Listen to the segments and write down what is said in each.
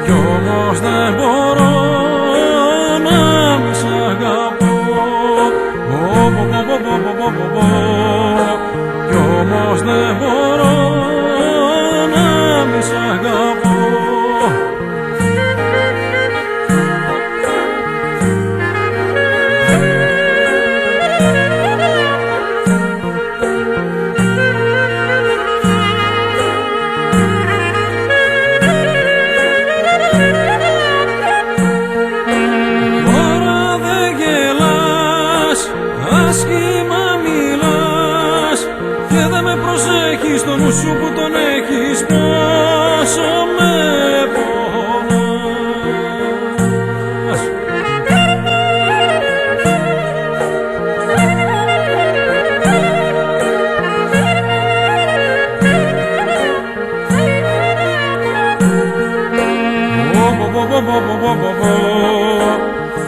κι όμως δεν μπορώ να μη σ' αγαπώ. Κι όμως δεν μπορώ να μη σ' αγαπώ. Άσχημα μιλάς και δεν με προσέχεις, το νου σου που τον έχεις πόσο με πονάς.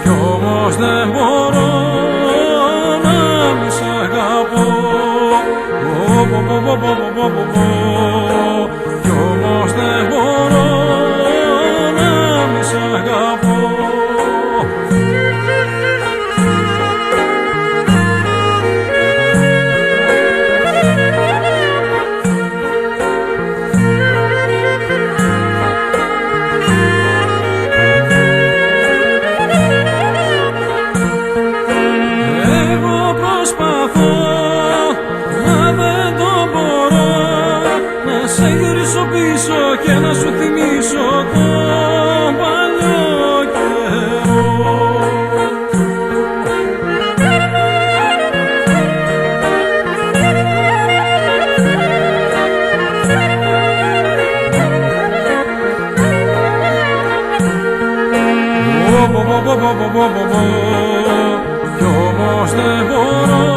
Κι όμως δεν μπορώ σ' αγαπώ. Κι όμως δεν μπορώ να μη σ' αγαπώ. Εγώ προσπαθώ, μα δεν το μπορώ, να σε γυρίσω πίσω και να σου θυμίσω τον παλιό καιρό. Κι όμως δεν μπορώ